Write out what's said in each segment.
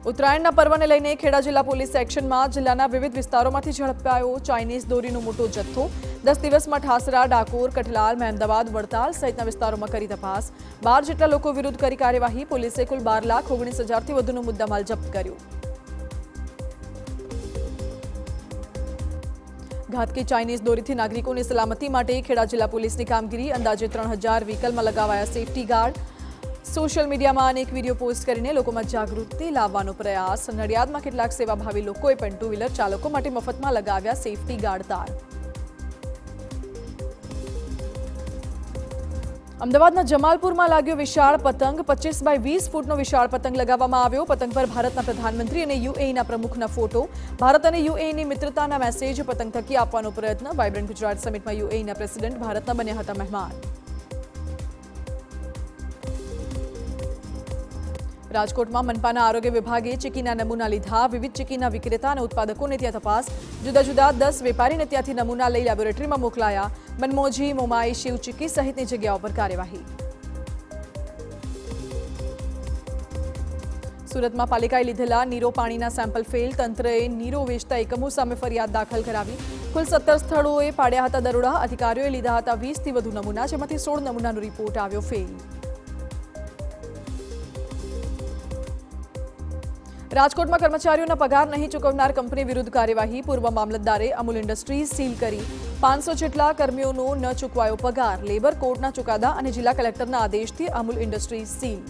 ઉત્તરાયણના પર્વને લઈને ખેડા જિલ્લા પોલીસ એક્શનમાં જિલ્લાના વિવિધ વિસ્તારોમાંથી ઝડપાયો ચાઇનીઝ દોરીનો મોટો જથ્થો 10 દિવસમાં ઠાસરા, ડાકોર, કઠલાલ, મહેમદાવાદ, વડતાલ સહિતના વિસ્તારોમાં કરી તપાસ 12 જેટલા લોકો વિરુદ્ધ કરી કાર્યવાહી પોલીસે કુલ 12,19,000થી વધુનો મુદ્દામાલ જપ્ત કર્યો। ઘાતકી ચાઇનીઝ દોરીથી નાગરિકોની સલામતી માટે ખેડા જિલ્લા પોલીસની કામગીરી અંદાજે 3000 વ્હીકલમાં લગાવાયા સેફટી ગાર્ડ સોશિયલ મીડિયામાં અનેક વિડીયો પોસ્ટ કરીને લોકોમાં જાગૃતિ લાવવાનો પ્રયાસ નડિયાદમાં કેટલાક સેવાભાવી લોકોએ પણ ટુ વ્હીલર ચાલકો માટે મફતમાં લગાવ્યા સેફટી ગાર્ડ તાર। અમદાવાદના જમાલપુરમાં લાગ્યો વિશાળ પતંગ 25 બાય 20 ફૂટનો વિશાળ પતંગ લગાવવામાં આવ્યો। પતંગ પર ભારતના પ્રધાનમંત્રી અને યુએઈના પ્રમુખના ફોટો ભારત અને યુએઈની મિત્રતાના મેસેજ પતંગ થકી આપવાનો પ્રયત્ન વાઇબ્રન્ટ ગુજરાત સમિટમાં યુએઈના પ્રેસિડેન્ટ ભારતના બન્યા હતા મહેમાન। રાજકોટમાં મનપાના આરોગ્ય વિભાગે ચીકીના નમૂના લીધા વિવિધ ચીકીના વિક્રેતા અને ઉત્પાદકોને ત્યાં તપાસ જુદા જુદા 10 વેપારીને ત્યાંથી નમૂના લઈ લેબોરેટરીમાં મોકલાયા મનમોજી મોમાઈ શિવ ચીકી સહિતની જગ્યાઓ પર કાર્યવાહી। સુરતમાં પાલિકાએ લીધેલા નીરો પાણીના સેમ્પલ ફેલ તંત્રએ નીરો વેચતા એકમો સામે ફરિયાદ દાખલ કરાવી કુલ 17 સ્થળોએ પાડ્યા હતા દરોડા અધિકારીઓએ લીધા હતા 20થી વધુ નમૂના જેમાંથી 16 નમૂનાનો રિપોર્ટ આવ્યો ફેલ। રાજકોટમાં કર્મચારીઓના પગાર નહીં ચૂકવનાર કંપની વિરુદ્ધ કાર્યવાહી પૂર્વ મામલતદારે અમૂલ ઇન્ડસ્ટ્રીઝ સીલ કરી 500 જેટલા કર્મીઓનો ન ચૂકવાયો પગાર લેબર કોર્ટના ચુકાદા અને જિલ્લા કલેક્ટરના આદેશથી અમૂલ ઇન્ડસ્ટ્રીઝ સીલ।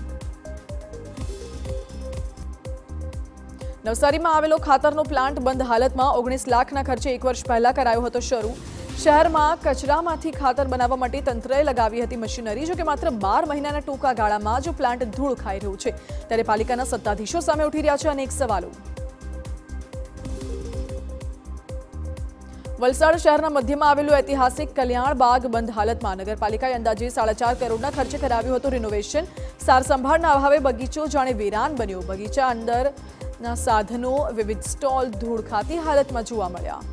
નવસારીમાં આવેલો ખાતરનો પ્લાન્ટ બંધ હાલતમાં 19 લાખના ખર્ચે 1 વર્ષ પહેલા કરાયો હતો શરૂ। શહેરમાં કચરામાંથી ખાતર બનાવવા માટે તંત્રએ લગાવી હતી મશીનરી જો કે માત્ર 12 મહિનાના ટૂંકા ગાળામાં જો પ્લાન્ટ ધૂળ ખાઈ રહ્યું છે ત્યારે પાલિકાના સત્તાધીશો સામે ઉઠી રહ્યા છે અનેક સવાલો। વલસાડ શહેરના મધ્યમાં આવેલું ઐતિહાસિક કલ્યાણ બાગ બંધ હાલતમાં નગરપાલિકાએ અંદાજે 4.5 કરોડના ખર્ચે કરાવ્યું હતું રિનોવેશન સાર સંભાળના અભાવે બગીચો જાણે વેરાન બન્યો બગીચા અંદરના સાધનો વિવિધ સ્ટોલ ધૂળ ખાતી હાલતમાં જોવા મળ્યા।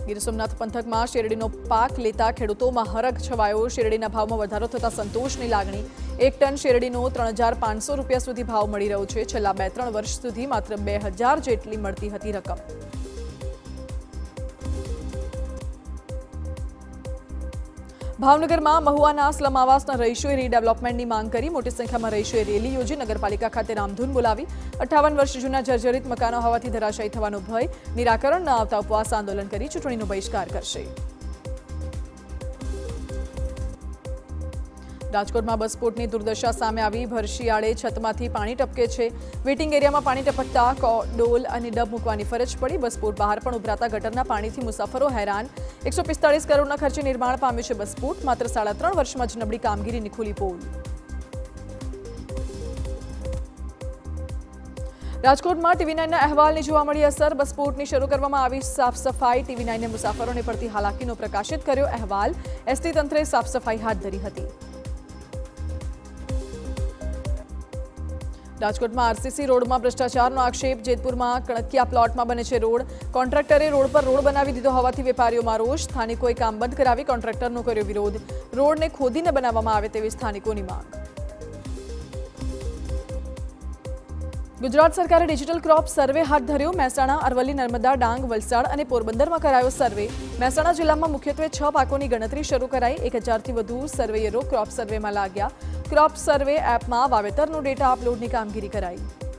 ગીર સોમનાથ પંથકમાં શેરડીનો પાક લેતા ખેડૂતોમાં હરખ છવાયો શેરડીના ભાવમાં વધારો થતા સંતોષની લાગણી 1 ટન શેરડીનો 3500 રૂપિયા સુધી ભાવ મળી રહ્યો છે છેલ્લા 2-3 વર્ષ સુધી માત્ર 2000 જેટલી મળતી હતી રકમ। ભાવનગરમાં મહુવાના સ્લમ આવાસના રહીશોએ રીડેવલપમેન્ટની માંગ કરી મોટી સંખ્યામાં રહીશોએ રેલી યોજી નગરપાલિકા ખાતે રામધૂન બોલાવી 58 વર્ષ જૂના જર્જરિત મકાનો હોવાથી ધરાશાયી થવાનો ભય નિરાકરણ ન આવતા ઉપવાસ આંદોલન કરી ચૂંટણીનો બહિષ્કાર કરશે। રાજકોટમાં બસપોર્ટની દુર્દશા સામે આવી ભરશિયાળે છતમાંથી પાણી ટપકે છે વેટિંગ એરિયામાં પાણી ટપકતા ડોલ અને ડબ મૂકવાની ફરજ પડી બસપોર્ટ બહાર પણ ઉભરાતા ગટરના પાણીથી મુસાફરો હેરાન 145 કરોડના ખર્ચે નિર્માણ પામ્યું છે બસપોર્ટ માત્ર 3.5 વર્ષમાં જ નબળી કામગીરીની ખુલી પોલ। રાજકોટમાં TV9ના અહેવાલની જોવા મળી અસર બસપોર્ટની શરૂ કરવામાં આવી સાફ સફાઈ TV9ને મુસાફરોને પડતી હાલાકીનો પ્રકાશિત કર્યો અહેવાલ એસટી તંત્રે સાફ સફાઈ હાથ ધરી હતી। રાજકોટમાં આરસીસી રોડમાં ભ્રષ્ટાચારનો આક્ષેપ જેતપુરમાં કણકિયા પ્લોટમાં બને છે રોડ કોન્ટ્રાક્ટરે રોડ પર રોડ બનાવી દીધો હોવાથી વેપારીઓમાં રોષ સ્થાનિકોએ કામ બંધ કરાવી કોન્ટ્રાક્ટરનો કર્યો વિરોધ રોડને ખોદીને બનાવવામાં આવે તેવી સ્થાનિકોની માંગ। ગુજરાત સરકારે ડિજિટલ ક્રોપ સર્વે હાથ ધર્યો મહેસાણા અરવલ્લી નર્મદા ડાંગ વલસાડ અને પોરબંદરમાં કરાયો સર્વે મહેસાણા જિલ્લામાં મુખ્યત્વે 6 પાકોની ગણતરી શરૂ કરાઈ 1000થી વધુ સર્વેયરો ક્રોપ સર્વેમાં લાગ્યા ક્રોપ સર્વે એપમાં વાવેતરનો ડેટા અપલોડની કામગીરી કરાઈ।